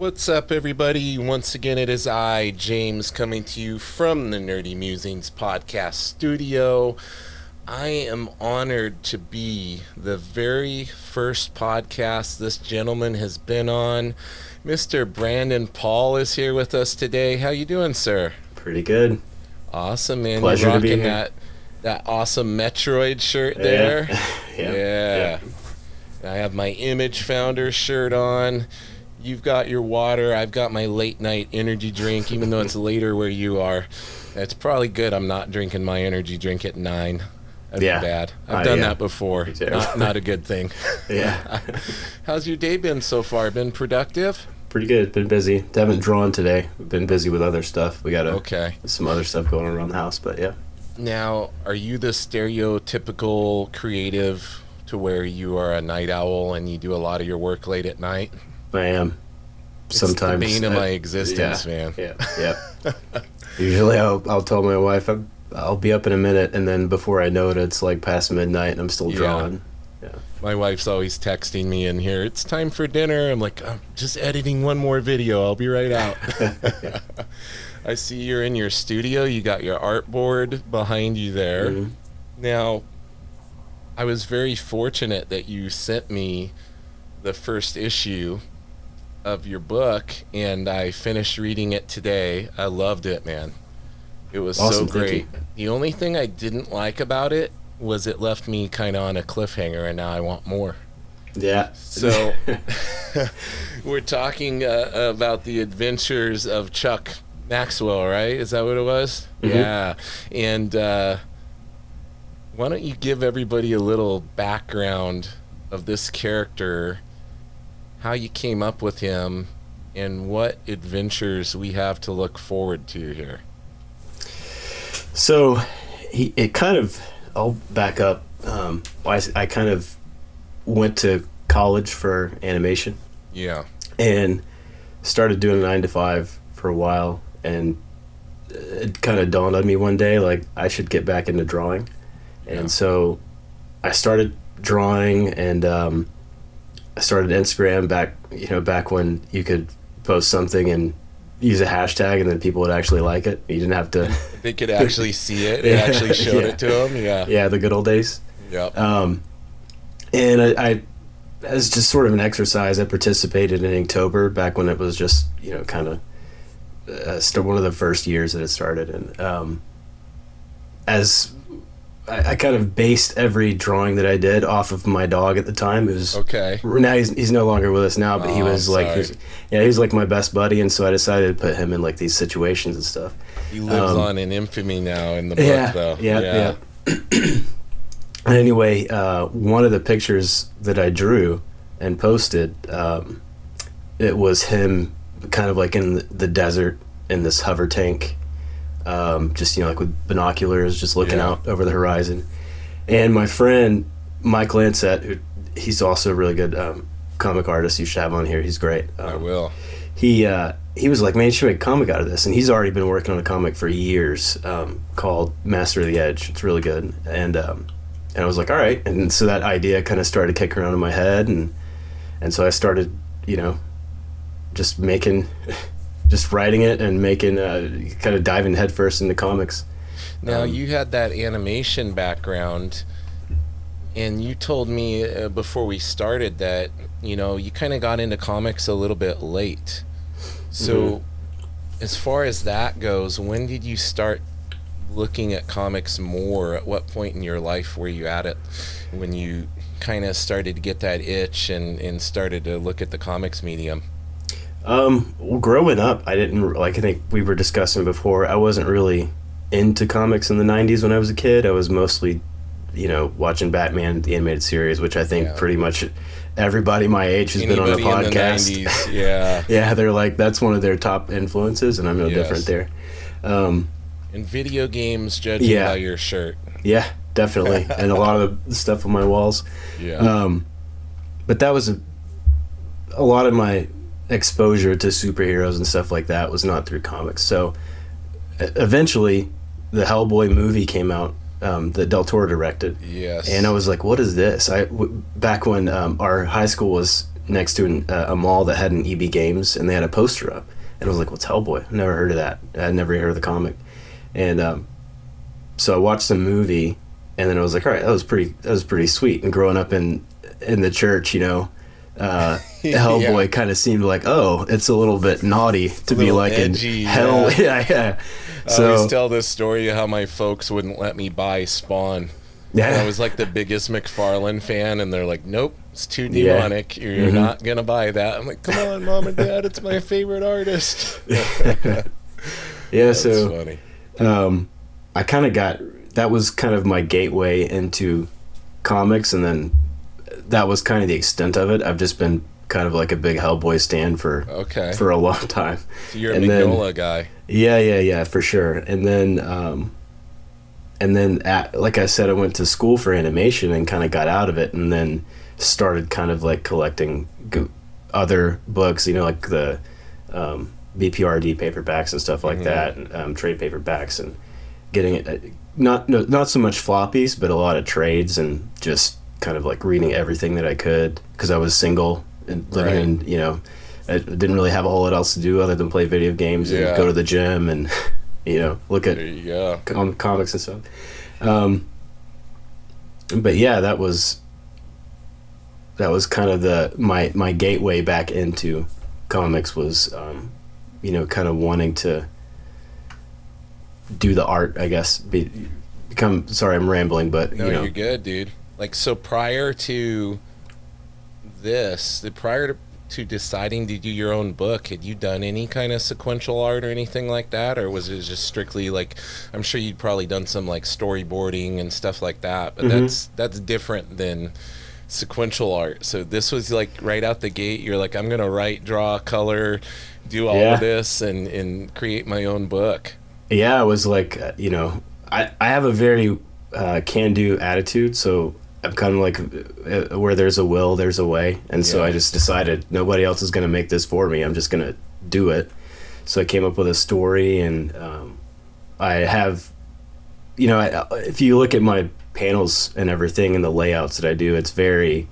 What's up, everybody? Once again, it is I, James, coming to you from the Nerdy Mewzings podcast studio. I am honored to be the very first podcast this gentleman has been on. Mr. Brandon Paul is here with us today. How you doing, sir? Pretty good. Awesome, man. Pleasure You're to be rocking here. that awesome Metroid shirt there. Yeah. I have my Image Founder shirt on. You've got your water. I've got my late night energy drink, even though it's later where you are. It's probably good I'm not drinking my energy drink at 9. That'd be bad. I've done that before. Not a good thing. Yeah. How's your day been so far? Been productive? Pretty good. Been busy. Haven't drawn today. We've been busy with other stuff. We got some other stuff going on around the house, but yeah. Now, are you the stereotypical creative to where you are a night owl and you do a lot of your work late at night? I am. Sometimes. It's the bane of my existence, man. Yeah. Usually I'll tell my wife I'll be up in a minute, and then before I know it, it's like past midnight and I'm still drawing. Yeah. My wife's always texting me in here, it's time for dinner. I'm like, I'm just editing one more video. I'll be right out. I see you're in your studio. You got your artboard behind you there. Mm-hmm. Now, I was very fortunate that you sent me the first issue of your book, and I finished reading it today. I loved it, man. It was awesome, so great. The only thing I didn't like about it was it left me kind of on a cliffhanger, and now I want more. Yeah. So we're talking about the Adventures of Chuk Maxwell, right? Is that what it was? Mm-hmm. Yeah. And why don't you give everybody a little background of this character, how you came up with him, and what adventures we have to look forward to here. So, I'll back up. I kind of went to college for animation. Yeah. And started doing a 9 to 5 for a while, and it kind of dawned on me one day, like, I should get back into drawing. And so I started drawing, and I started Instagram back when you could post something and use a hashtag and then people would actually like it. You didn't have to They could actually see it. They actually showed it to them. Yeah, the good old days. Yep. And I as just sort of an exercise, I participated in Inktober back when it was just kind of one of the first years that it started. And as I kind of based every drawing that I did off of my dog at the time. It was okay. Now he's no longer with us now, but he was sorry. He was like my best buddy, and so I decided to put him in like these situations and stuff. He lives on in infamy now in the book, though. Yeah. Anyway, one of the pictures that I drew and posted, it was him kind of like in the desert in this hover tank. Just like with binoculars, just looking out over the horizon. And my friend Mike Lancet, he's also a really good comic artist. You should have on here. He's great. I will. He was like, man, you should make a comic out of this. And he's already been working on a comic for years called Master of the Edge. It's really good. And I was like, all right. And so that idea kind of started kicking around in my head, and so I started just writing it and making kind of diving headfirst into comics. Now, you had that animation background, and you told me before we started that you kind of got into comics a little bit late. So as far as that goes, when did you start looking at comics more? At what point in your life were you at it when you kind of started to get that itch and started to look at the comics medium? Well, growing up, I didn't, I think we were discussing before, I wasn't really into comics in the 90s when I was a kid. I was mostly, watching Batman, the animated series, which I think pretty much everybody my age has been on the podcast. In the 90s, yeah. Yeah, they're like, that's one of their top influences, and I'm no different there. And video games, judging by your shirt. Yeah, definitely. And a lot of the stuff on my walls. Yeah. But that was a lot of my exposure to superheroes and stuff like that was not through comics. So eventually the Hellboy movie came out that Detour directed. Yes. And I was like, what is this? Back when our high school was next to a mall that had an EB Games, and they had a poster up, and I was like, "What's Hellboy?" I've never heard of that. I'd never heard of the comic, and so I watched the movie, and then I was like, "All right, that was pretty sweet." And growing up in the church, Hellboy kind of seemed like, oh, it's a little bit naughty to be like edgy, in hell. Yeah. I always tell this story of how my folks wouldn't let me buy Spawn. Yeah. And I was like the biggest McFarlane fan, and they're like, nope, it's too demonic. Yeah. You're not going to buy that. I'm like, come on, Mom and Dad, it's my favorite artist. Yeah, that's funny. I kind of that was kind of my gateway into comics, and then that was kind of the extent of it. I've just been kind of like a big Hellboy stan for a long time. So you're a Mignola guy. Yeah, for sure. And then like I said, I went to school for animation and kind of got out of it, and then started kind of like collecting other books, like the BPRD paperbacks and stuff like that, and trade paperbacks, and getting it not so much floppies, but a lot of trades, and just kind of like reading everything that I could, because I was single and living in, I didn't really have a whole lot else to do other than play video games and go to the gym and look at comics and stuff. But yeah, that was kind of my gateway back into comics, was kind of wanting to do the art, I guess. Sorry, I'm rambling, but no, you're good, dude. Like, so prior to this, prior to deciding to do your own book, had you done any kind of sequential art or anything like that? Or was it just strictly like, I'm sure you'd probably done some like storyboarding and stuff like that, but that's different than sequential art. So this was like right out the gate, you're like, I'm going to write, draw, color, do all of this and create my own book. Yeah, I was like, I have a very can-do attitude, so I'm kind of like, where there's a will, there's a way. And so I just decided nobody else is going to make this for me. I'm just going to do it. So I came up with a story, and I have, if you look at my panels and everything and the layouts that I do, it's very,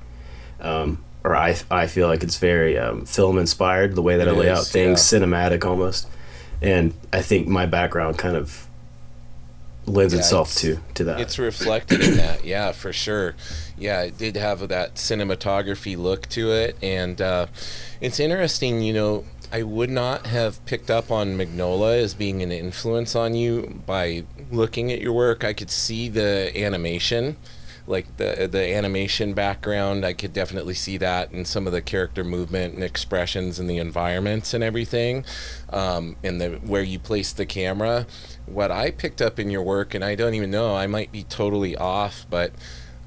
or I feel like it's very film inspired, the way that I lay out things, cinematic almost. And I think my background kind of lends itself to that. It's reflected in that, yeah, for sure. Yeah, it did have that cinematography look to it, and it's interesting, I would not have picked up on Mignola as being an influence on you by looking at your work. I could see the animation, like the animation background. I could definitely see that in some of the character movement and expressions and the environments and everything, and where you place the camera. What I picked up in your work, and I don't even know, I might be totally off, but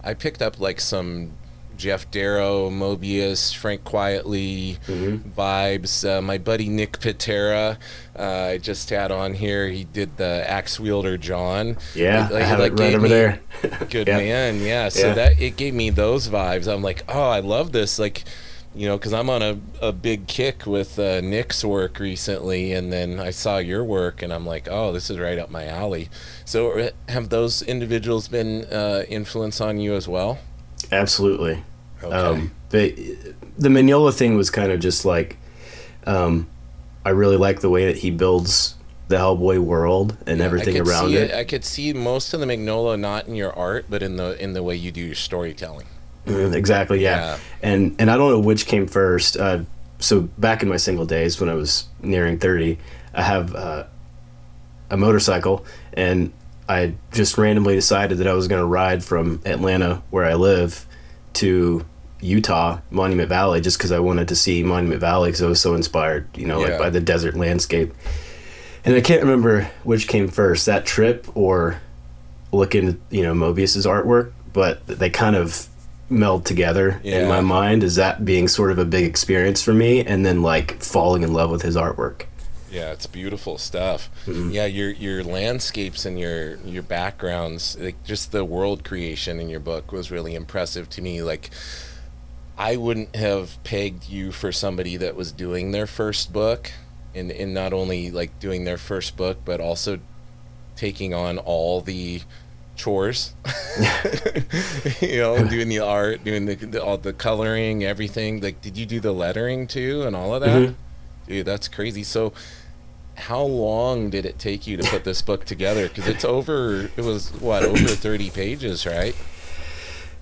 I picked up like some Geof Darrow, Moebius, Frank Quietly vibes. My buddy Nick Patera, I just had on here. He did the Axe Wielder John. Yeah, I have it right over there. Good man, yeah. So that it gave me those vibes. I'm like, oh, I love this. Like, because I'm on a big kick with Nick's work recently, and then I saw your work, and I'm like, oh, this is right up my alley. So have those individuals been influence on you as well? Absolutely. Okay. The Mignola thing was kind of just like, I really like the way that he builds the Hellboy world and everything around it. I could see most of the Mignola not in your art, but in the way you do your storytelling. Exactly, yeah. And I don't know which came first. So back in my single days when I was nearing 30, I have a motorcycle, and I just randomly decided that I was going to ride from Atlanta, where I live, to Utah, Monument Valley, just because I wanted to see Monument Valley, because I was so inspired, like by the desert landscape. And I can't remember which came first, that trip or looking at, Moebius's artwork, but they kind of meld together in my mind as that being sort of a big experience for me, and then like falling in love with his artwork. Yeah, it's beautiful stuff. Yeah, your landscapes and your backgrounds, like just the world creation in your book was really impressive to me. Like, I wouldn't have pegged you for somebody that was doing their first book, and not only like doing their first book, but also taking on all the chores. You know, doing the art, doing all the coloring, everything. Like, did you do the lettering too and all of that? Mm-hmm. Dude, that's crazy. So how long did it take you to put this book together? Because it was over 30 pages, right?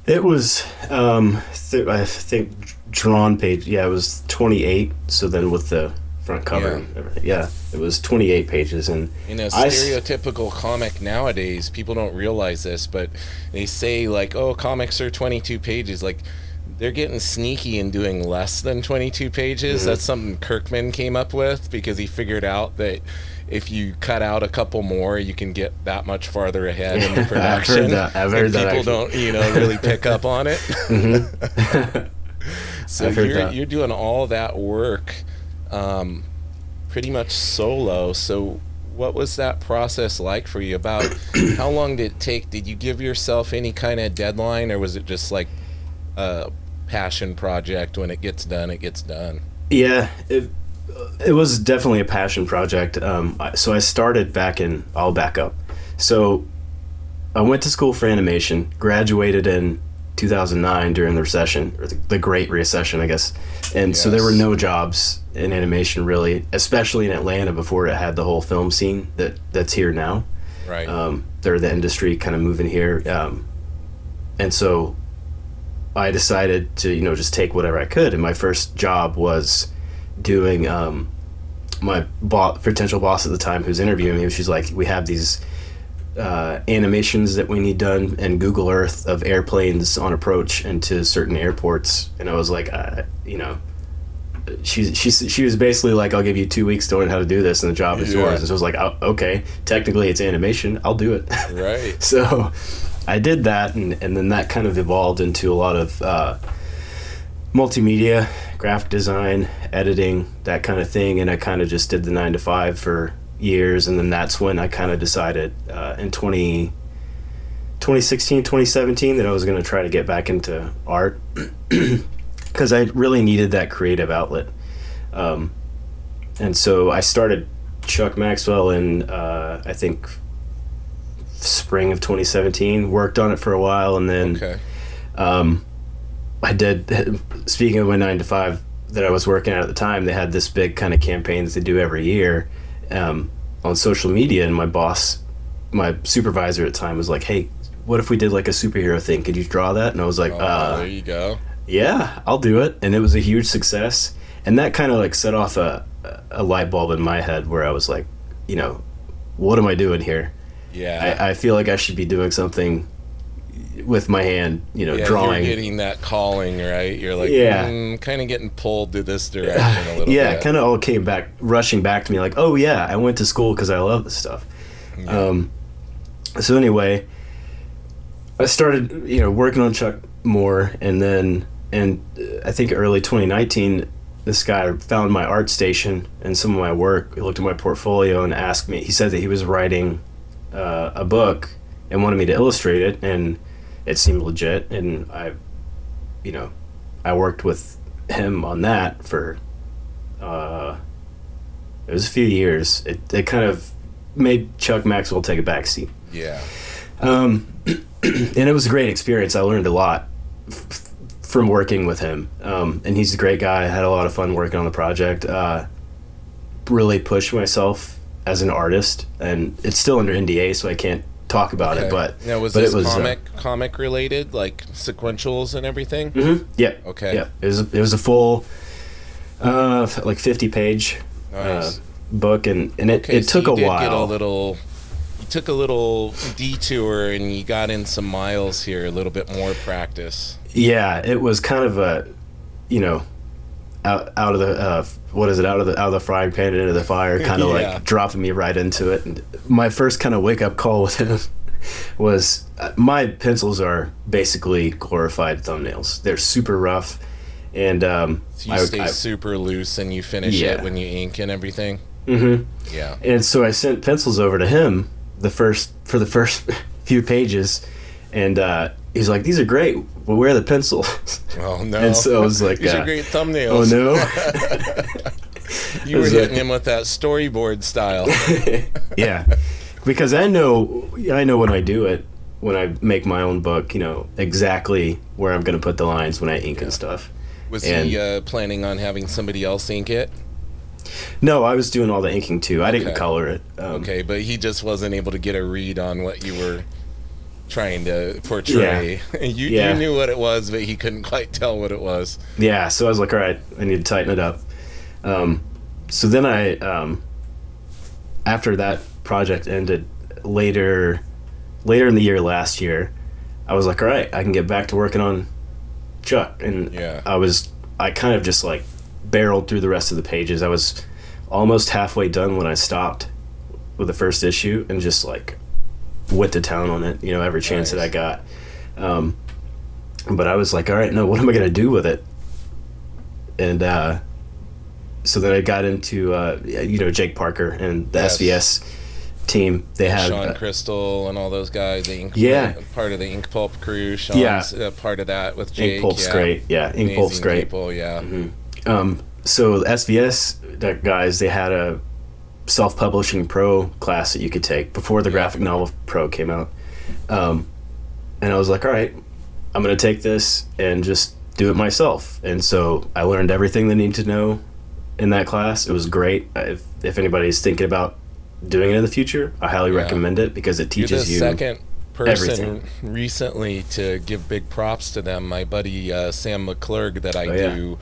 It was, I think, drawn page. Yeah, it was 28. So then with the front cover and everything. Yeah, it was 28 pages. And in a stereotypical comic nowadays, people don't realize this, but they say, like, oh, comics are 22 pages. Like, they're getting sneaky and doing less than 22 pages. Mm-hmm. That's something Kirkman came up with because he figured out that if you cut out a couple more, you can get that much farther ahead in the production. I've heard that. People don't, really pick up on it. Mm-hmm. So you're doing all that work pretty much solo. So what was that process like for you? About how long did it take? Did you give yourself any kind of deadline, or was it just like a passion project? When it gets done, it gets done? Yeah, it was definitely a passion project. So I started I'll back up. So I went to school for animation, graduated in 2009 during the recession, or the Great Recession, I guess. And so there were no jobs in animation, really, especially in Atlanta before it had the whole film scene that's here now. Right. The industry kind of moving here. And so I decided to, just take whatever I could. And my first job was doing my potential boss at the time, who's interviewing me. She's like, we have these animations that we need done in Google Earth of airplanes on approach into certain airports. And I was like, she was basically like, I'll give you 2 weeks to learn how to do this and the job is yours. And so I was like, oh, okay, technically it's animation, I'll do it. Right. So I did that, and then that kind of evolved into a lot of multimedia, graphic design, editing, that kind of thing. And I kind of just did the 9 to 5 for years. And then that's when I kind of decided in 2016, 2017 that I was going to try to get back into art because I really needed that creative outlet. And so I started Chuk Maxwell in, I think, spring of 2017, worked on it for a while, and then I did, speaking of my 9 to 5 that I was working at the time, they had this big kind of campaign that they do every year on social media, and my supervisor at the time was like, hey, what if we did like a superhero thing? Could you draw that? And I was like, there you go. Yeah, I'll do it. And it was a huge success, and that kind of like set off a light bulb in my head where I was like, what am I doing here? Yeah, I feel like I should be doing something with my hand, drawing. You're getting that calling, right? You're like, kind of getting pulled to this direction a little bit. Yeah, kind of all came back, rushing back to me like, oh yeah, I went to school because I love this stuff. Yeah. So anyway, I started, working on Chuk more, and I think early 2019, this guy found my art station and some of my work. He looked at my portfolio and asked me, he said that he was writing a book and wanted me to illustrate it, and it seemed legit, and I worked with him on that for it was a few years. It kind of made Chuk Maxwell take a backseat. Yeah. And it was a great experience. I learned a lot from working with him, and he's a great guy. I had a lot of fun working on the project. Really pushed myself as an artist, and it's still under NDA, so I can't talk about it. But now, was this comic related, like sequentials and everything? Mm-hmm. Yeah. Okay. Yeah. It was a full like 50-page book, and it took a while. You took a little detour, and you got in some miles here, a little bit more practice. Yeah, it was kind of a, out of the out of the frying pan into the fire, kind of like dropping me right into it. And my first kind of wake up call with him was my pencils are basically glorified thumbnails. They're super rough, and so you stay super loose, and you finish it when you ink and everything. Mm-hmm. Yeah. And so I sent pencils over to him for the first few pages, and he's like, "These are great. Well, where are the pencils?" Oh no! And so I was like, "These are great thumbnails." Oh no! You were hitting him with that storyboard style. Yeah, because I know when I do it, when I make my own book, exactly where I'm going to put the lines when I ink and stuff. Was he planning on having somebody else ink it? No, I was doing all the inking too. I didn't color it. Okay, but he just wasn't able to get a read on what you were trying to portray. Yeah. You knew what it was, but he couldn't quite tell what it was. Yeah, so I was like, all right, I need to tighten it up. So then I, after that project ended later in the year last year, I was like, all right, I can get back to working on Chuk. And I kind of just like barreled through the rest of the pages. I was almost halfway done when I stopped with the first issue and just like went to town on it, every chance that I got. But I was like, all right, no, what am I going to do with it? And so then I got into, Jake Parker and the SVS team. They had Sean Crystal and all those guys. Part of the Ink Pulp crew. Sean's part of that with Jake. Ink Pulp's great. Yeah, Ink Pulp's great. People, yeah. Mm-hmm. So the SVS guys, they had a self-publishing pro class that you could take before the graphic novel pro came out. And I was like, all right, I'm going to take this and just do it myself. And so I learned everything they need to know in that class. It was great. If anybody's thinking about doing it in the future, I highly recommend it because it teaches you everything. You're the second person everything. Recently to give big props to them. My buddy Sam McClurg that I do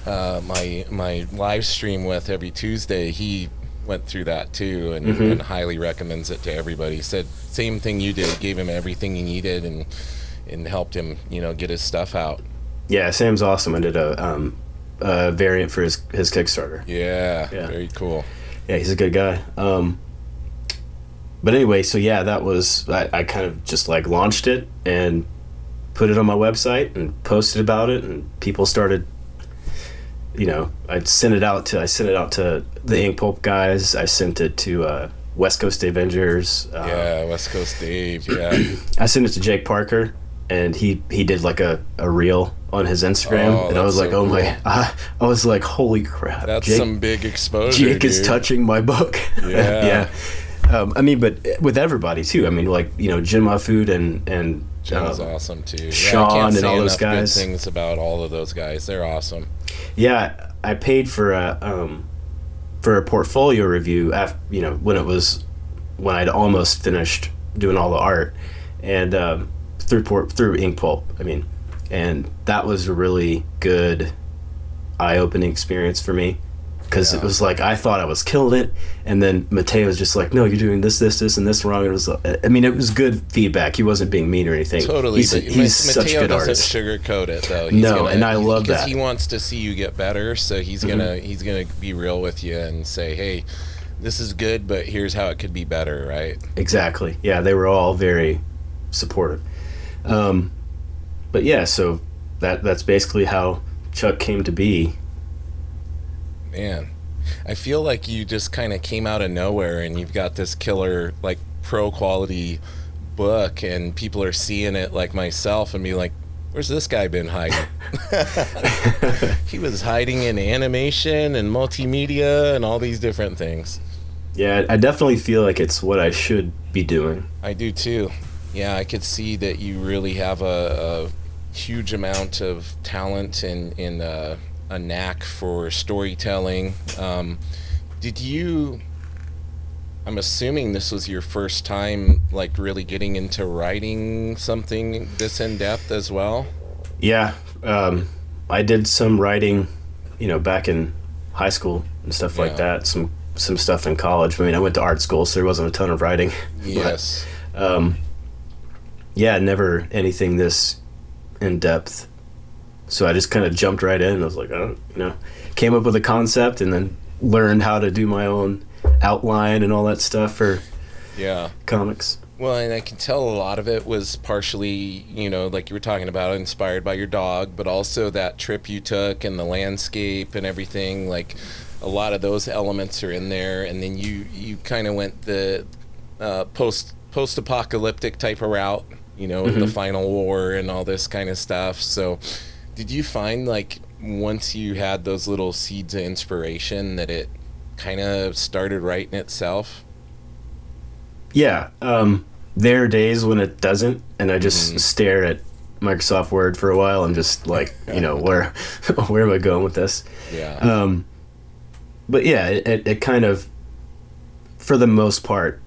my live stream with every Tuesday, he went through that too and highly recommends it to everybody. He said same thing you did, gave him everything he needed and helped him get his stuff out. Yeah, Sam's awesome. I did a variant for his Kickstarter. Yeah, very cool. Yeah, he's a good guy. But anyway, so that was I kind of just like launched it and put it on my website and posted about it, and people started. I sent it out to the Ink Pulp guys. I sent it to West Coast Avengers. West Coast Dave. Yeah. I sent it to Jake Parker, and he did like a reel on his Instagram, and I was like, so cool. I was like, holy crap! That's Jake, some big exposure. Jake is touching my book. Yeah. But with everybody too. I mean, like Jim Food and Jim's awesome too. Sean I can't and all those say enough guys. Good things about all of those guys. They're awesome. Yeah, I paid for a portfolio review after, when I'd almost finished doing all the art, and through Ink Pulp. And that was a really good eye-opening experience for me, because it was like I thought I was killing it, and then Mateo was just like, no, you're doing this, and this wrong. It was, it was good feedback. He wasn't being mean or anything. Totally. He's such a good artist. Mateo doesn't sugarcoat it though. And I love that. Because he wants to see you get better, so he's gonna be real with you and say, hey, this is good, but here's how it could be better, right? Exactly. Yeah, they were all very supportive. But yeah, so that's basically how Chuk came to be. Man, I feel like you just kind of came out of nowhere and you've got this killer, like, pro quality book, and people are seeing it like myself and be like, where's this guy been hiding? He was hiding in animation and multimedia and all these different things. Yeah, I definitely feel like it's what I should be doing. I do too. Yeah, I could see that you really have a huge amount of talent and a knack for storytelling. Did you, I'm assuming this was your first time like really getting into writing something this in-depth as well? Yeah, I did some writing, back in high school and stuff like that. Some stuff in college. I went to art school, so there wasn't a ton of writing. Yes. But, never anything this in-depth. So I just kind of jumped right in. I was like, came up with a concept and then learned how to do my own outline and all that stuff for comics. Well, and I can tell a lot of it was partially, like you were talking about, inspired by your dog, but also that trip you took and the landscape and everything. Like, a lot of those elements are in there. And then you kind of went the post-apocalyptic type of route, with the final war and all this kind of stuff. So did you find, like, once you had those little seeds of inspiration that it kind of started writing itself? Yeah. there are days when it doesn't, and I just stare at Microsoft Word for a while and just like, where am I going with this? Yeah. But yeah, it kind of, for the most part,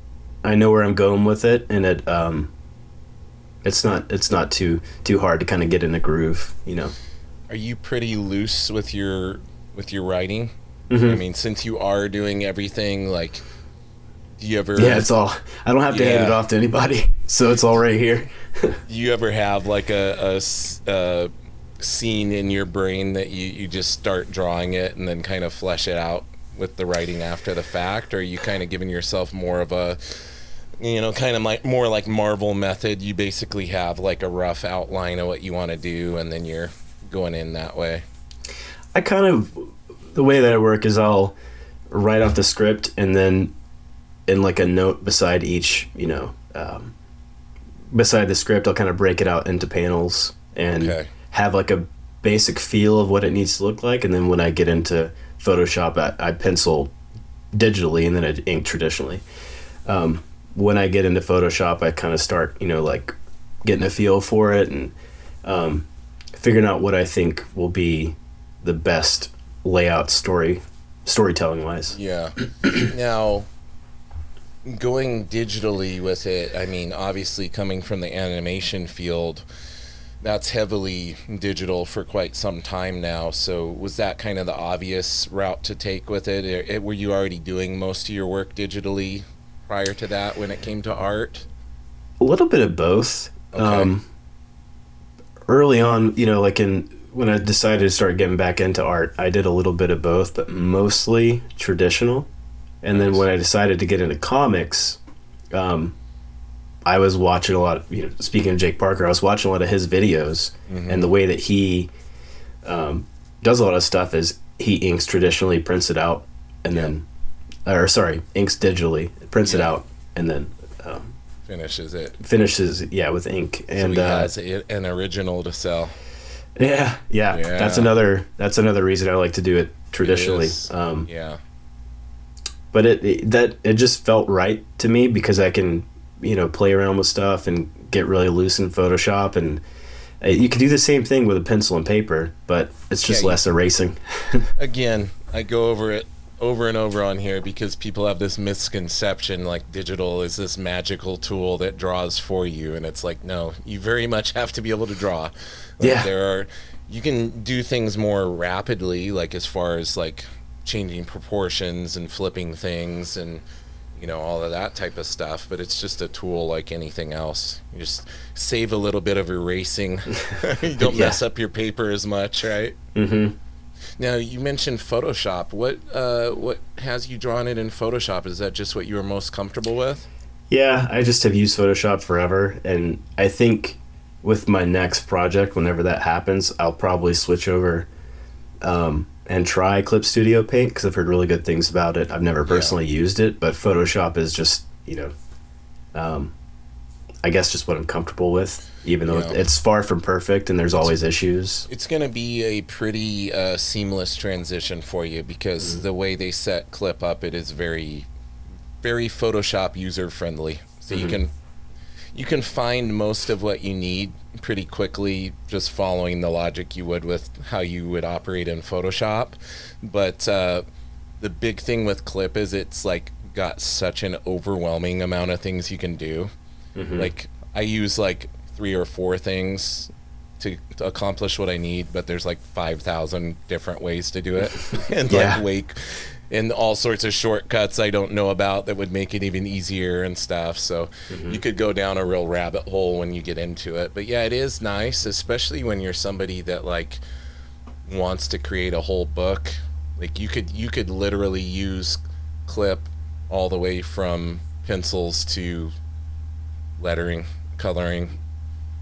I know where I'm going with it, and it's not too hard to kind of get in a groove, Are you pretty loose with your writing? Mm-hmm. I mean, since you are doing everything, like, do you ever? Yeah, it's all. I don't have to hand it off to anybody, so it's all right here. Do you ever have like a scene in your brain that you just start drawing it and then kind of flesh it out with the writing after the fact, or are you kind of giving yourself more of a, kind of like more like Marvel method? You basically have like a rough outline of what you want to do, and then you're going in that way. The way that I work is I'll write off the script, and then in like a note beside each, beside the script, I'll kind of break it out into panels and have like a basic feel of what it needs to look like. And then when I get into Photoshop, I pencil digitally, and then I ink traditionally. When I get into Photoshop, I kind of start, like getting a feel for it and figuring out what I think will be the best layout storytelling wise. Yeah. Now, going digitally with it, I mean, obviously coming from the animation field, that's heavily digital for quite some time now. So was that kind of the obvious route to take with it? Were you already doing most of your work digitally prior to that when it came to art? A little bit of both. Okay. Early on, when I decided to start getting back into art, I did a little bit of both, but mostly traditional. And then when I decided to get into comics, I was watching a lot of, speaking of Jake Parker, I was watching a lot of his videos, and the way that he does a lot of stuff is he inks traditionally, prints it out, and then, inks digitally, prints it out, and then finishes it. With ink. And so he has an original to sell. Yeah. That's another reason I like to do it traditionally. But it just felt right to me because I can, play around with stuff and get really loose in Photoshop, and you can do the same thing with a pencil and paper, but it's just less erasing. Again, I go over it over and over on here because people have this misconception like digital is this magical tool that draws for you, and it's like, no, you very much have to be able to draw. You can do things more rapidly, like as far as like changing proportions and flipping things and all of that type of stuff, but it's just a tool like anything else. You just save a little bit of erasing. You don't mess up your paper as much, right? Now, you mentioned Photoshop. What has you drawn it in Photoshop? Is that just what you were most comfortable with? Yeah, I just have used Photoshop forever, and I think with my next project, whenever that happens, I'll probably switch over and try Clip Studio Paint, because I've heard really good things about it. I've never personally used it, but Photoshop is just, I guess just what I'm comfortable with, even though it's far from perfect and there's always issues. It's going to be a pretty seamless transition for you because the way they set Clip up, it is very, very Photoshop user friendly. So you can find most of what you need pretty quickly just following the logic you would with how you would operate in Photoshop. But the big thing with Clip is it's like got such an overwhelming amount of things you can do. Like I use like 3 or 4 things to accomplish what I need, but there's like 5,000 different ways to do it. And all sorts of shortcuts I don't know about that would make it even easier and stuff. So you could go down a real rabbit hole when you get into it. But yeah, it is nice, especially when you're somebody that like wants to create a whole book. Like you could literally use Clip all the way from pencils to lettering, coloring,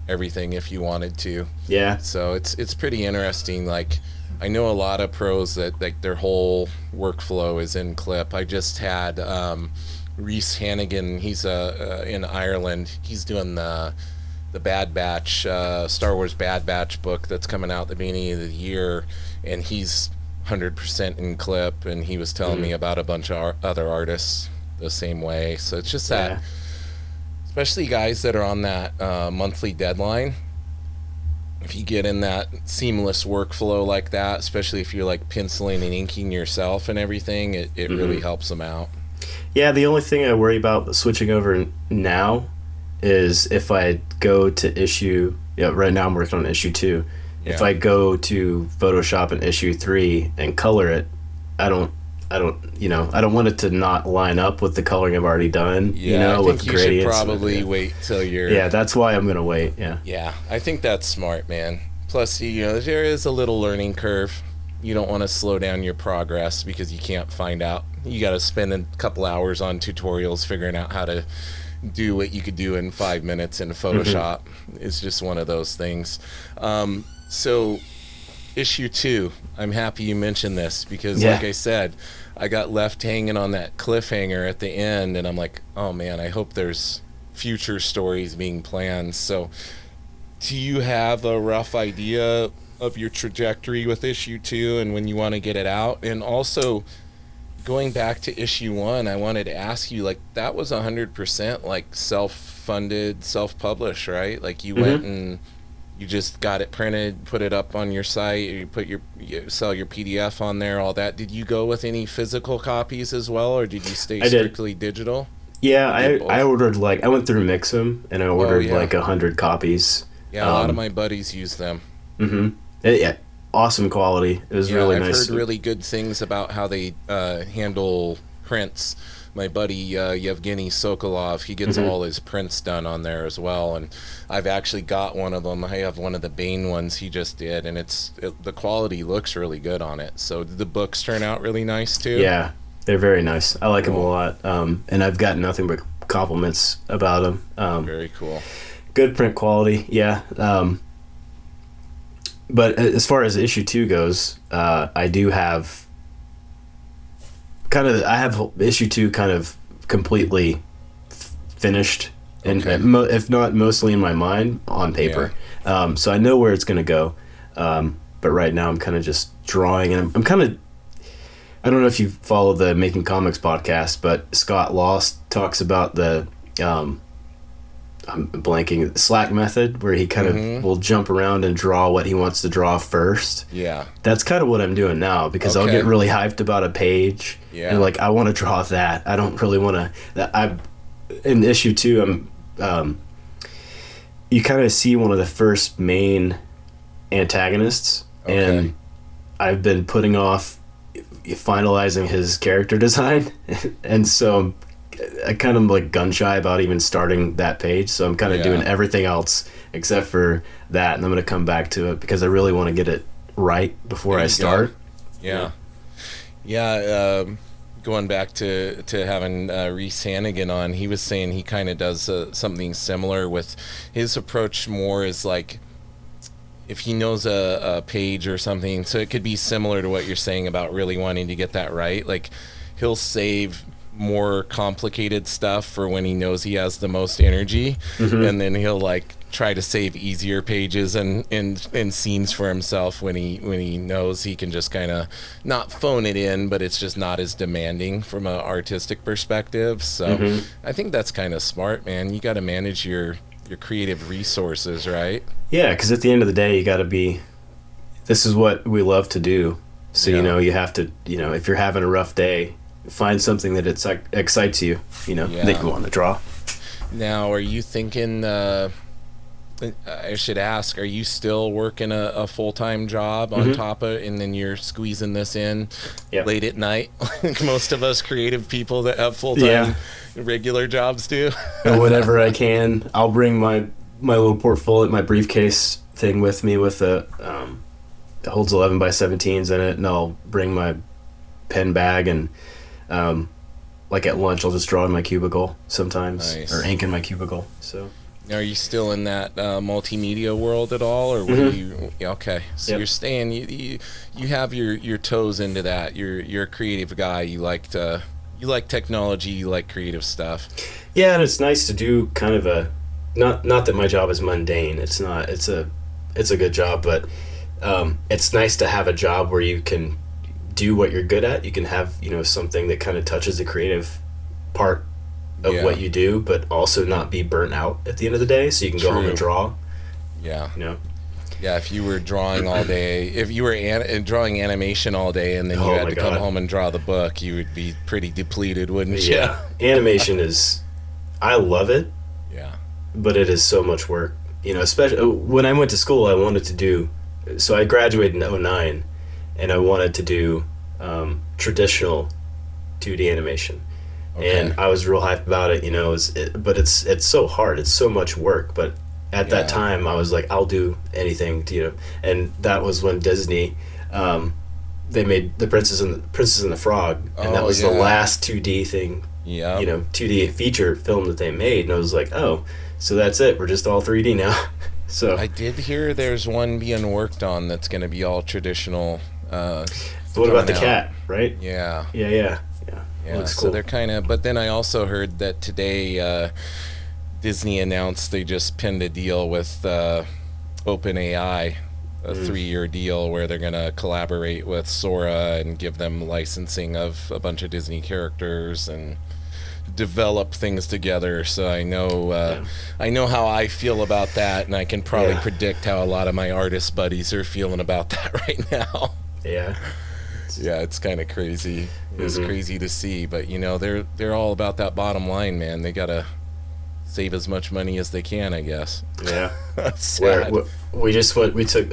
everything if you wanted to. Yeah. So it's pretty interesting. Like I know a lot of pros that like their whole workflow is in Clip. I just had Rhys Hannigan. He's in Ireland. He's doing the Bad Batch, Star Wars Bad Batch book that's coming out at the beginning of the year, and he's 100% in Clip. And he was telling me about a bunch of other artists the same way. So it's just that especially guys that are on that monthly deadline. If you get in that seamless workflow like that, especially if you're like penciling and inking yourself and everything, it really helps them out. Yeah, the only thing I worry about switching over now is if I go to issue, right now I'm working on issue 2. Yeah. If I go to Photoshop in issue 3 and color it, I don't want it to not line up with the coloring I've already done. Yeah, I with think you gradients. Should probably wait till you're. Yeah, that's why I'm gonna wait. Yeah. Yeah, I think that's smart, man. Plus, there is a little learning curve. You don't want to slow down your progress because you can't find out. You got to spend a couple hours on tutorials figuring out how to do what you could do in 5 minutes in Photoshop. It's just one of those things. So, issue 2, I'm happy you mentioned this because, like I said, I got left hanging on that cliffhanger at the end, and I'm like, oh man, I hope there's future stories being planned. So, do you have a rough idea of your trajectory with issue 2 and when you want to get it out? And also, going back to issue 1, I wanted to ask you, like, that was 100% like self-funded, self-published, right? Like, you went and you just got it printed, put it up on your site, you sell your PDF on there, all that. Did you go with any physical copies as well, or did you stay strictly digital? Yeah, I ordered, I went through Mix'em and I ordered 100 copies. Yeah, a lot of my buddies use them. Yeah, awesome quality. It was really nice. I've heard really good things about how they handle prints. My buddy Yevgeny Sokolov, he gets all his prints done on there as well, and I've actually got one of them. I have one of the Bane ones he just did, and the quality looks really good on it. So did the books turn out really nice too? Yeah, they're very nice. I like them a lot, and I've got nothing but compliments about them. Very cool. Good print quality, yeah. But as far as issue 2 goes, I do have I have issue 2 kind of completely finished, and if not mostly in my mind, on paper. So I know where it's going to go. But right now I'm kind of just drawing, and I'm kind of, I don't know if you follow the Making Comics podcast, but Scott Lost talks about the I'm blanking, Slack method, where he kind of will jump around and draw what he wants to draw first. Yeah. That's kind of what I'm doing now, because I'll get really hyped about a page. Yeah. And I want to draw that. I don't really want to. In issue 2, you kind of see one of the first main antagonists, and I've been putting off finalizing his character design, and so I kind of gun shy about even starting that page, so I'm kind of doing everything else except for that, and I'm going to come back to it because I really want to get it right before I start. Going back to having Reese Hannigan on, he was saying he kind of does something similar with his approach. More is if he knows a page or something, so it could be similar to what you're saying about really wanting to get that right. He'll save more complicated stuff for when he knows he has the most energy, and then he'll try to save easier pages and scenes for himself when he knows he can just kind of not phone it in, but it's just not as demanding from an artistic perspective. So I think that's kind of smart, man. You got to manage your creative resources, right? Yeah, because at the end of the day, you got to be, this is what we love to do. So you have to, if you're having a rough day, find something that excites you, that you want to draw. Now, are you thinking, I should ask, are you still working a full-time job on top of it, and then you're squeezing this in late at night, like most of us creative people that have full-time regular jobs do? Whenever I can. I'll bring my little portfolio, my briefcase thing with me with it holds 11 by 17s in it, and I'll bring my pen bag, and at lunch I'll just draw in my cubicle sometimes, or ink in my cubicle. So are you still in that multimedia world at all, or were you so you're staying, you have your toes into that, you're a creative guy, you like technology, you like creative stuff. And it's nice to do kind of a not that my job is mundane, it's a good job, but it's nice to have a job where you can do what you're good at. You can have something that kind of touches the creative part of what you do, but also not be burnt out at the end of the day, so you can go home and draw. Yeah. You know? Yeah, if you were drawing all day, if you were drawing animation all day and then you had to come home and draw the book, you would be pretty depleted, wouldn't you? Yeah. Animation is, I love it. Yeah. But it is so much work. You know, especially when I went to school, I wanted to do, so I graduated in 2009, and I wanted to do traditional 2D animation. Okay. And I was real hyped about it, you know, but it's so hard. It's so much work. But at that time, I was like, I'll do anything, you know. And that was when Disney, they made The Princess and the Frog, and that was the last 2D thing, you know, 2D feature film that they made. And I was like, oh, so that's it. We're just all 3D now. So I did hear there's one being worked on that's going to be all traditional. What about the cat, right? Yeah. Yeah. Looks cool. So they're kind of, but then I also heard that today Disney announced they just pinned a deal with OpenAI, a 3-year deal where they're going to collaborate with Sora and give them licensing of a bunch of Disney characters and develop things together. So I know how I feel about that, and I can probably predict how a lot of my artist buddies are feeling about that right now. Yeah. Yeah, it's kind of crazy. It's crazy to see, but you know, they're all about that bottom line, man. They gotta save as much money as they can, I guess. Yeah. Sad.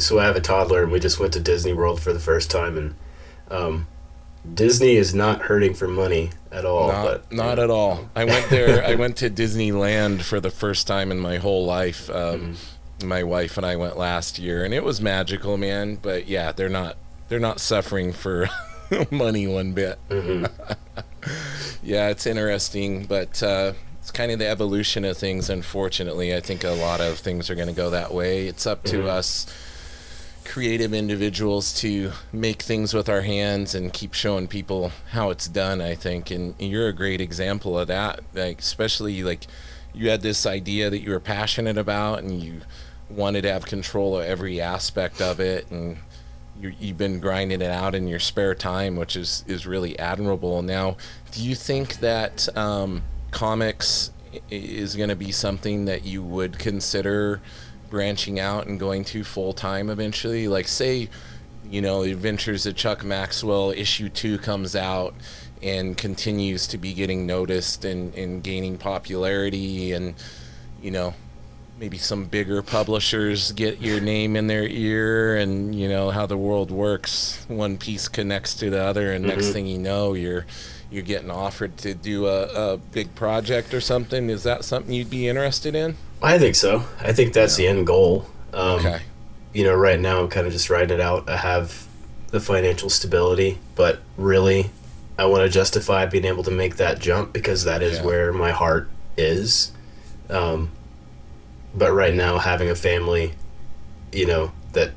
So I have a toddler, and we just went to Disney World for the first time, and Disney is not hurting for money at all. Not at all. I went there. I went to Disneyland for the first time in my whole life. My wife and I went last year, and it was magical, man. But yeah, they're not suffering for money one bit. Yeah, it's interesting, but it's kind of the evolution of things. Unfortunately, I think a lot of things are going to go that way. It's up to us creative individuals to make things with our hands and keep showing people how it's done, I think. And you're a great example of that. Like, especially like you had this idea that you were passionate about and you wanted to have control of every aspect of it, and you've been grinding it out in your spare time, which is really admirable. Now, do you think that comics is going to be something that you would consider branching out and going to full-time eventually? Like, say, you know, Adventures of Chuk Maxwell issue 2 comes out and continues to be getting noticed and gaining popularity, and, you know, maybe some bigger publishers get your name in their ear, and you know how the world works. One piece connects to the other, and next thing you know, you're getting offered to do a big project or something. Is that something you'd be interested in? I think so. I think that's the end goal. Okay. You know, right now I'm kind of just riding it out. I have the financial stability, but really I want to justify being able to make that jump, because that is where my heart is. But right now, having a family, you know, that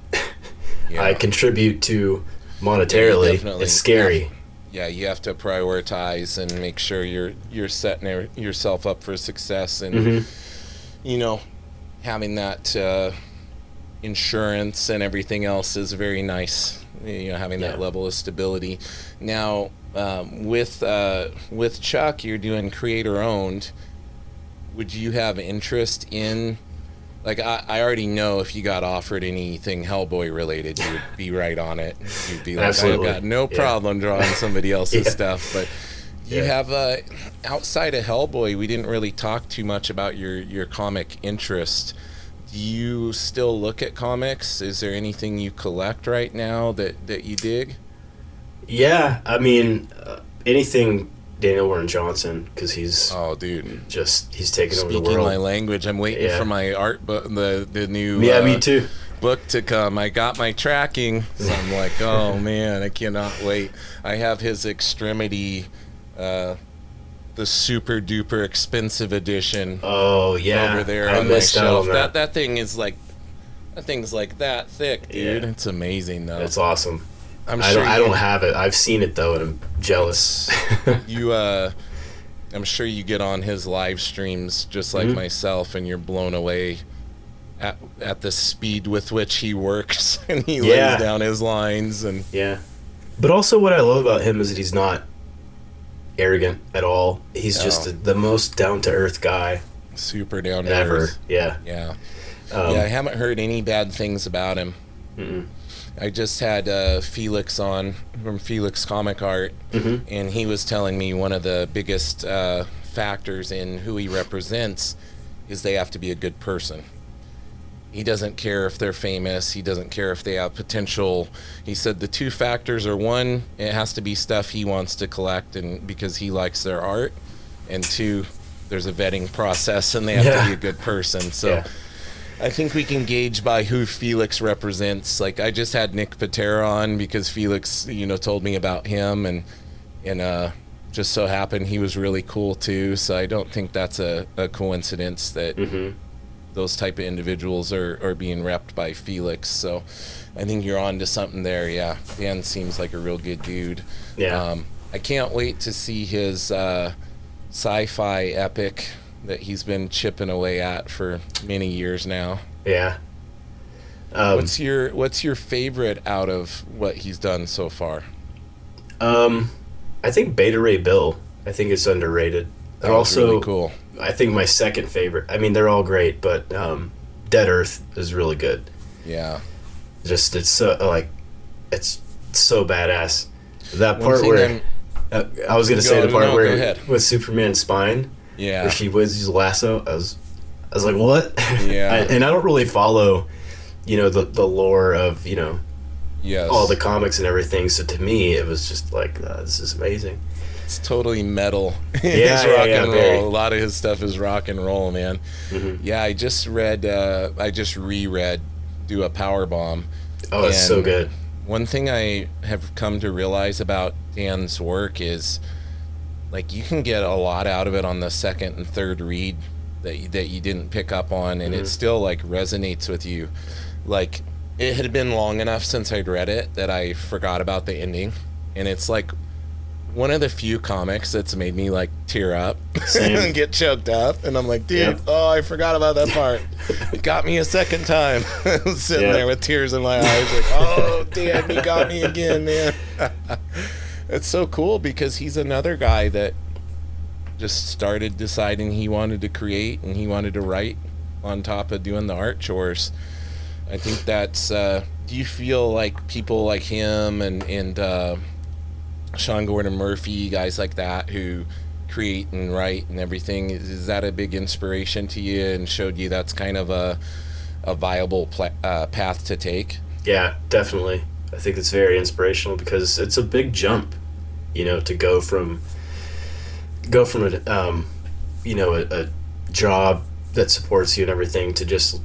I contribute to monetarily, it's scary. Yeah, you have to prioritize and make sure you're setting yourself up for success, and you know, having that insurance and everything else is very nice. You know, having that level of stability. Now, with Chuck, you're doing creator owned. Would you have interest in, like, I already know if you got offered anything Hellboy related, you would be right on it. You'd be like, Absolutely. I've got no problem drawing somebody else's stuff. But you have, outside of Hellboy, we didn't really talk too much about your comic interest. Do you still look at comics? Is there anything you collect right now that you dig? Yeah, I mean, anything Daniel Warren Johnson, because he's he's taken over the world. Speaking my language, I'm waiting for my art book, the new me too. book to come. I got my tracking, so I'm like, oh man, I cannot wait. I have his Extremity, the super duper expensive edition. Oh yeah, over there on my shelf. That thing is like, that thing's like that thick, dude. Yeah. It's amazing though. It's awesome. I don't have it. I've seen it though, and I'm jealous. I'm sure you get on his live streams just like myself, and you're blown away at the speed with which he works and he lays down his lines. And but also what I love about him is that arrogant at all. He's just the most down-to-earth guy. Super down to ever. earth. Yeah. Yeah. I haven't heard any bad things about him. Mm-mm. I just had Felix on from Felix Comic Art, and he was telling me one of the biggest factors in who he represents is they have to be a good person. He doesn't care if they're famous. He doesn't care if they have potential. He said the two factors are, one, it has to be stuff he wants to collect and because he likes their art, and two, there's a vetting process and they have to be a good person. So I think we can gauge by who Felix represents. Like, I just had Nick Patera on because Felix, told me about him, and just so happened he was really cool too. So I don't think that's a coincidence that those type of individuals are being repped by Felix. So I think you're on to something there. Yeah, Dan seems like a real good dude. Yeah. I can't wait to see his sci-fi epic that he's been chipping away at for many years now. Yeah. What's your favorite out of what he's done so far? I think Beta Ray Bill. I think it's underrated. That was really cool. I think my second favorite. I mean, they're all great, but Dead Earth is really good. Yeah. Just it's so badass. That part where I was gonna say the part where with Superman's spine. Yeah. Where she was his lasso. I was like, what? Yeah. And I don't really follow, the lore of all the comics and everything. So to me, it was just like, this is amazing. It's totally metal. Yeah, it's rock and roll. very. A lot of his stuff is rock and roll, man. Yeah, I just reread Do a Power Bomb. Oh, it's so good. One thing I have come to realize about Dan's work is, like, you can get a lot out of it on the second and third read that you didn't pick up on, and it still, like, resonates with you. Like, it had been long enough since I'd read it that I forgot about the ending, and it's like one of the few comics that's made me, like, tear up and get choked up, and I'm like, dude, I forgot about that part. It got me a second time. I was sitting there with tears in my eyes, like, oh, Dan, you got me again, man. It's so cool because he's another guy that just started deciding he wanted to create and he wanted to write on top of doing the art chores. I think that's, do you feel like people like him and Sean Gordon Murphy, guys like that who create and write and everything, is that a big inspiration to you and showed you that's kind of a viable path to take? Yeah, definitely. I think it's very inspirational because it's a big jump, to go from a job that supports you and everything to just,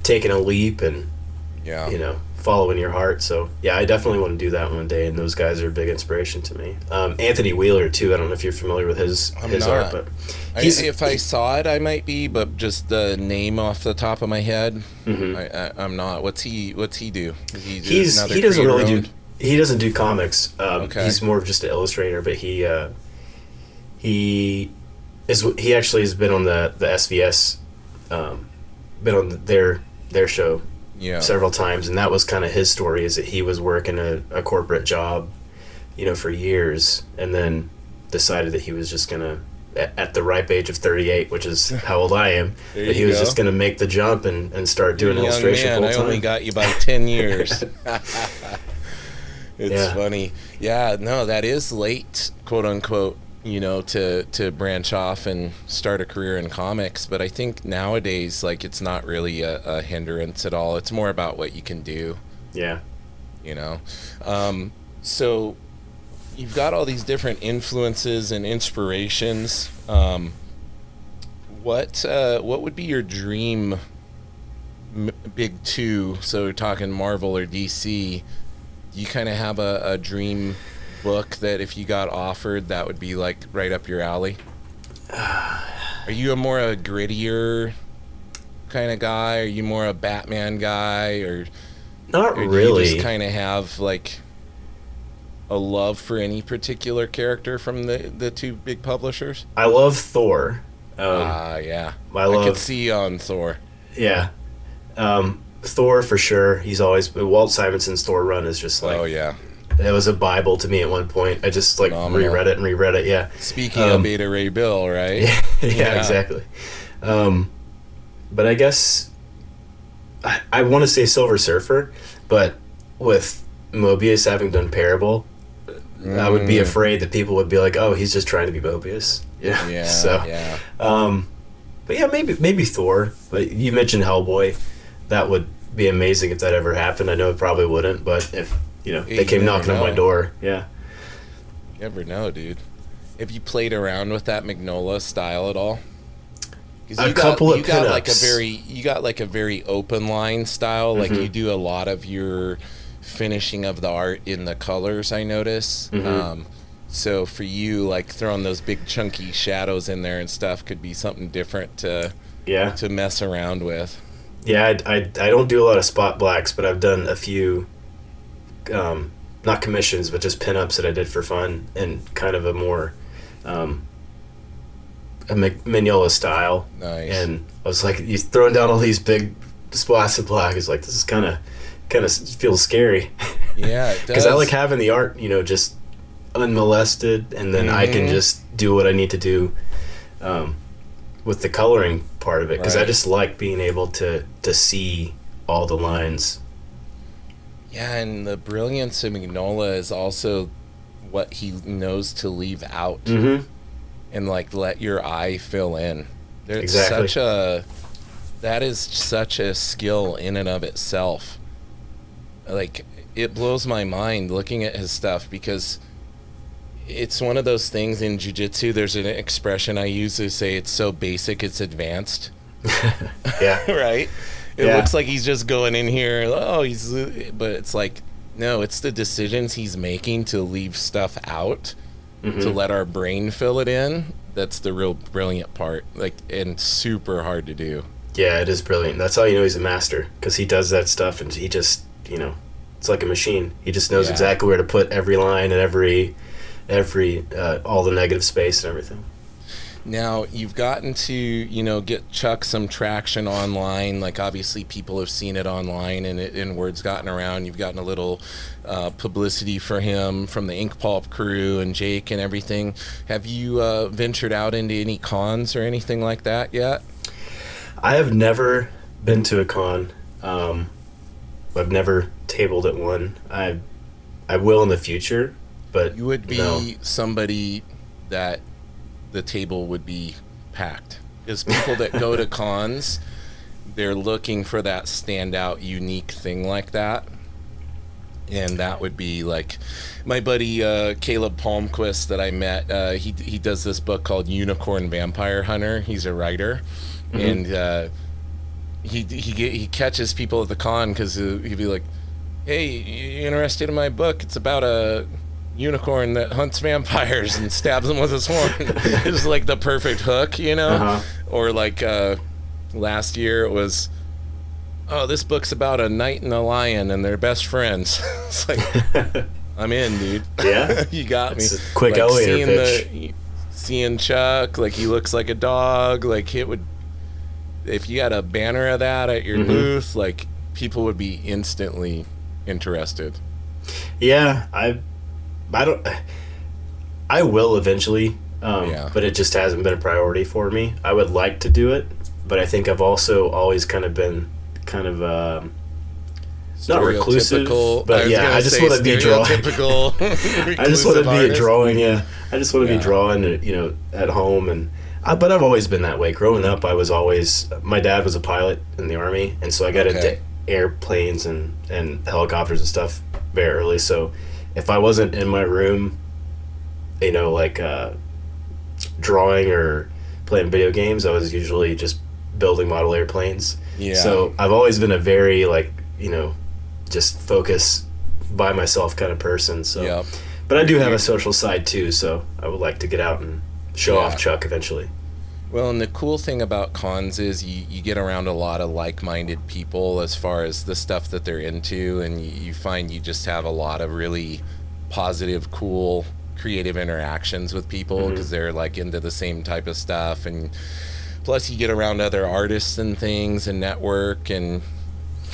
taking a leap and, following your heart. So, yeah, I definitely want to do that one day, and those guys are a big inspiration to me. Anthony Wheeler, too. I don't know if you're familiar with his art, but if I saw it, I might be, but just the name off the top of my head, I'm not. What's he do? He doesn't do comics. He's more of just an illustrator, but he actually has been on the SVS, been on their show several times, and that was kind of his story, is that he was working a corporate job, for years, and then decided that he was just gonna, at the ripe age of 38, which is how old I am, that he was just gonna make the jump and start doing illustration full time. I only got you by 10 years. It's funny. Yeah, no, that is late, quote unquote, to branch off and start a career in comics. But I think nowadays, like, it's not really a hindrance at all. It's more about what you can do. Yeah. So you've got all these different influences and inspirations. What would be your dream big two? So we're talking Marvel or DC. Do you kind of have a dream book that if you got offered, that would be like right up your alley? Are you a grittier kind of guy? Are you more a Batman guy, or not or really? Do you just kind of have like a love for any particular character from the two big publishers? I love Thor. Yeah. I could see you on Thor. Yeah. Thor for sure. He's always, Walt Simonson's Thor run is just like, oh yeah, It was a Bible to me at one point. I just like Phenomenal. reread it and reread it. Yeah. Speaking of Beta Ray Bill, right? Yeah, exactly. But I guess I want to say Silver Surfer, but with Moebius having done Parable, I would be afraid that people would be like, "Oh, he's just trying to be Moebius." Yeah. Yeah. So, yeah. but yeah, maybe Thor. But you mentioned Hellboy. That would be amazing if that ever happened. I know it probably wouldn't, but if they came knocking on my door, yeah. You never know, dude. Have you played around with that Mignola style at all? A couple of you got like a very open line style. Like you do a lot of your finishing of the art in the colors, I notice. So for you, like throwing those big chunky shadows in there and stuff could be something different to mess around with. Yeah, I don't do a lot of spot blacks, but I've done a few, not commissions, but just pinups that I did for fun and kind of a more a Mignola style. Nice. And I was like, he's throwing down all these big spots of black. It's like, this is kind of feels scary. Yeah, it does. Because I like having the art, just unmolested, and then I can just do what I need to do with the coloring part of it. Because I just like being able to see all the lines. Yeah, and the brilliance of Mignola is also what he knows to leave out. And like let your eye fill in. Exactly. That is such a skill in and of itself. Like it blows my mind looking at his stuff, because it's one of those things in jiu-jitsu. There's an expression I use to say it's so basic it's advanced. Yeah. Right? It looks like he's just going in here, but it's like, no, it's the decisions he's making to leave stuff out. To let our brain fill it in. That's the real brilliant part, and super hard to do. Yeah, it is brilliant. That's how you know he's a master, because he does that stuff, and he just, it's like a machine. He just knows exactly where to put every line and every all the negative space and everything. Now, you've gotten to, get Chuk some traction online. Like, obviously, people have seen it online, and word's gotten around. You've gotten a little publicity for him from the Pulp crew and Jake and everything. Have you ventured out into any cons or anything like that yet? I have never been to a con. I've never tabled at one. I will in the future, but you would be somebody that the table would be packed. Because people that go to cons, they're looking for that standout, unique thing like that. And that would be like my buddy Caleb Palmquist that I met. He does this book called Unicorn Vampire Hunter. He's a writer, and he catches people at the con because he'd be like, "Hey, you interested in my book? It's about a unicorn that hunts vampires and stabs them with his horn." It's like the perfect hook, Or like last year it was, "Oh, this book's about a knight and a lion and they're best friends." It's like, I'm in, dude. Yeah. You got me. A quick elevator pitch. Seeing Chuk, like he looks like a dog, like it would, if you had a banner of that at your booth, like people would be instantly interested. Yeah, I will eventually, but it just hasn't been a priority for me. I would like to do it, but I think I've also always kind of been not reclusive, but I just want to be drawing. I just want to be drawing. Yeah, I just want to be drawing. At home, but I've always been that way. Growing up, my dad was a pilot in the Army, and so I got into airplanes and helicopters and stuff very early. So if I wasn't in my room, drawing or playing video games, I was usually just building model airplanes. Yeah. So I've always been a very just focus by myself kind of person. So, but I do have a social side too. So I would like to get out and show off Chuk eventually. Well, and the cool thing about cons is you get around a lot of like-minded people as far as the stuff that they're into, and you find you just have a lot of really positive, cool, creative interactions with people because they're like into the same type of stuff, and plus you get around other artists and things and network and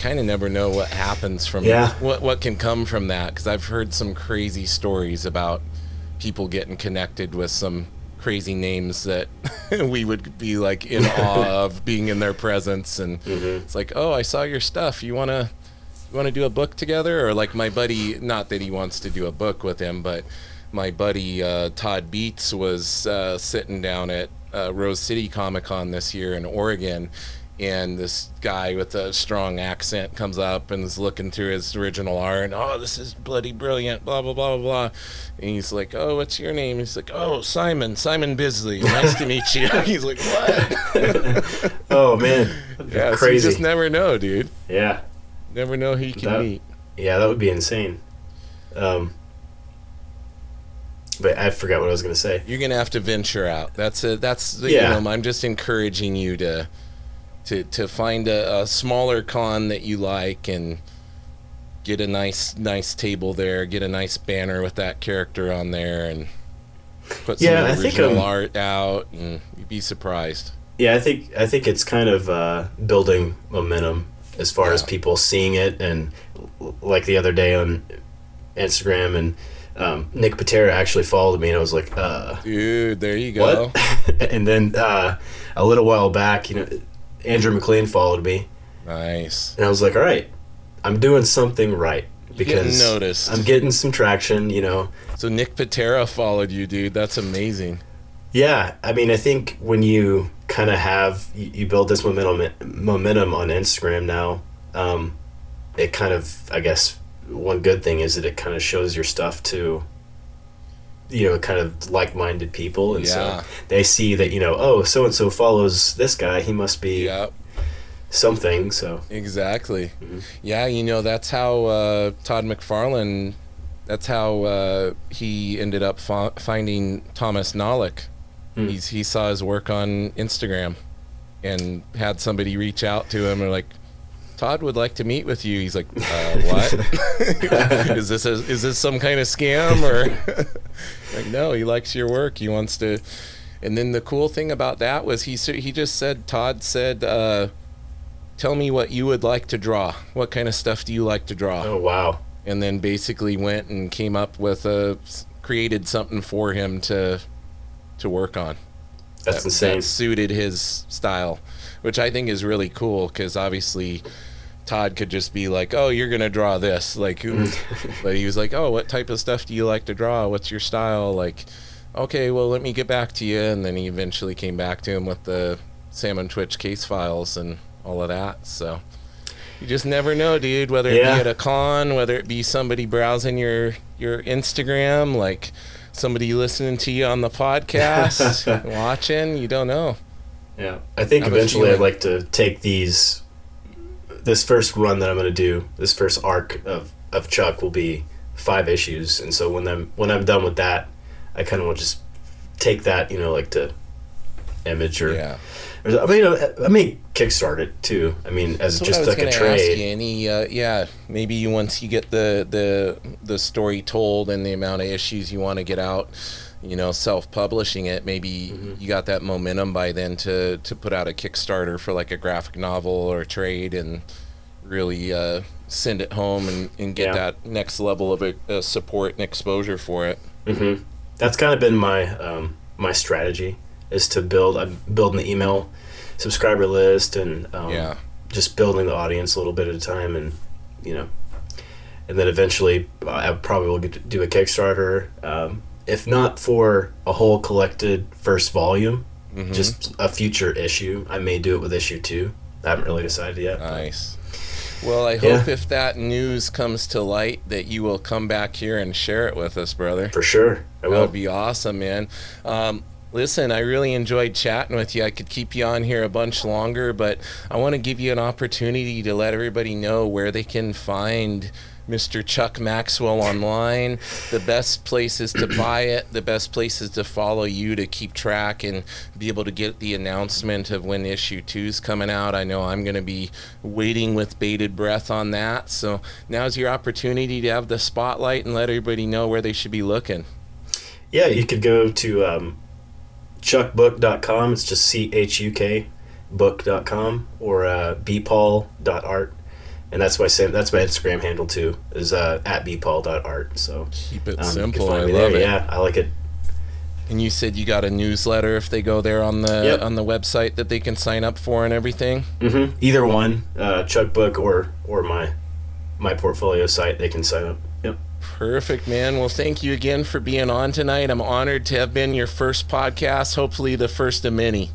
kind of never know what happens from what can come from that, because I've heard some crazy stories about people getting connected with some crazy names that we would be like in awe of being in their presence, and it's like, oh, I saw your stuff, you want to do a book together? Or like my buddy, not that he wants to do a book with him, but my buddy Todd Beats was sitting down at Rose City Comic Con this year in Oregon, and this guy with a strong accent comes up and is looking through his original art, and, oh, this is bloody brilliant, blah, blah, blah, blah. And he's like, oh, what's your name? He's like, oh, Simon Bisley. Nice to meet you. He's like, what? Oh, man. Yeah, crazy. so you just never know, dude. Yeah. Never know who you can meet. Yeah, that would be insane. But I forgot what I was going to say. You're going to have to venture out. That's you know, I'm just encouraging you to find a smaller con that you like and get a nice table there, get a nice banner with that character on there, and put some original art out, and you'd be surprised. Yeah, I think it's kind of building momentum as far as people seeing it, and like the other day on Instagram, and Nick Patera actually followed me, and I was like, dude, there you go. What? And then a little while back, you know, Andrew McLean followed me. Nice. And I was like, all right, I'm doing something right, because getting noticed. I'm getting some traction, you know. So Nick Patera followed you, dude. That's amazing. Yeah, I mean, I think when you kind of you build this momentum on Instagram now, it kind of, I guess, one good thing is that it kind of shows your stuff to, you know, kind of like-minded people, and so they see that, you know, oh, so and so follows this guy, he must be something. So exactly. Yeah, you know, that's how Todd McFarlane, that's how he ended up finding Thomas Nalick. He saw his work on Instagram and had somebody reach out to him and like, Todd would like to meet with you. He's like, what? Is this some kind of scam? Or like, no, he likes your work. He wants to. And then the cool thing about that was he just said, Todd said, tell me what you would like to draw. What kind of stuff do you like to draw? Oh, wow. And then basically went and came up with created something for him to work on. That's insane. That suited his style, which I think is really cool, because obviously Todd could just be like, oh, you're gonna draw this, like, but he was like, oh, what type of stuff do you like to draw? What's your style? Like, okay, well, let me get back to you. And then he eventually came back to him with the Salmon Twitch case files and all of that. So you just never know, dude, whether it be at a con, whether it be somebody browsing your Instagram, like somebody listening to you on the podcast, watching, you don't know. Yeah, I think eventually I'd like to take this first run that I'm going to do, this first arc of Chuck will be 5 issues, and so when I'm done with that, I kind of want to just take that, you know, like to Image or I mean, I may kickstart it too. I mean, as just like a trade. Ask you, maybe once you get the story told and the amount of issues you want to get out, you know, self-publishing it, maybe you got that momentum by then to put out a Kickstarter for like a graphic novel or a trade and really send it home and get that next level of support and exposure for it. That's kind of been my strategy, is to I'm building the email subscriber list and just building the audience a little bit at a time, and you know, and then eventually I probably will get to do a Kickstarter, if not for a whole collected first volume, just a future issue. I may do it with issue 2. I haven't really decided yet. Nice. Well, I hope if that news comes to light that you will come back here and share it with us, brother. For sure. I will. That would be awesome, man. Listen, I really enjoyed chatting with you. I could keep you on here a bunch longer, but I want to give you an opportunity to let everybody know where they can find Mr. Chuk Maxwell online, the best places to buy it, the best places to follow you to keep track and be able to get the announcement of when issue 2 is coming out. I know I'm going to be waiting with bated breath on that. So now's your opportunity to have the spotlight and let everybody know where they should be looking. Yeah, you could go to chukbook.com. It's just CHUK book.com, or bpaul.art. And that's my Instagram handle too, is at bpaul.art. So keep it you simple. can find me I love there. it. Yeah, I like it. And you said you got a newsletter if they go there on the on the website that they can sign up for and everything. Mm-hmm. Either one, Chuk Book or my portfolio site, they can sign up. Yep. Perfect, man. Well, thank you again for being on tonight. I'm honored to have been your first podcast, hopefully the first of many.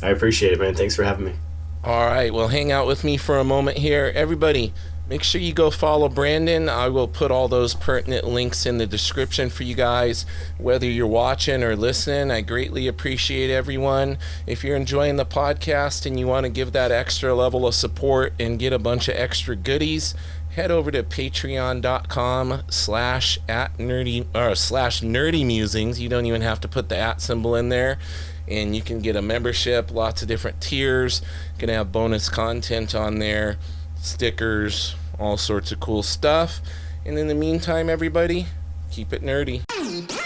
I appreciate it, man. Thanks for having me. All right, well, hang out with me for a moment here. Everybody, make sure you go follow Brandon. I will put all those pertinent links in the description for you guys, whether you're watching or listening. I greatly appreciate everyone. If you're enjoying the podcast and you want to give that extra level of support and get a bunch of extra goodies, head over to patreon.com/nerdy musings. You don't even have to put the @ symbol in there. And you can get a membership, lots of different tiers. Gonna have bonus content on there, stickers, all sorts of cool stuff. And in the meantime, everybody, keep it nerdy. Mm-hmm.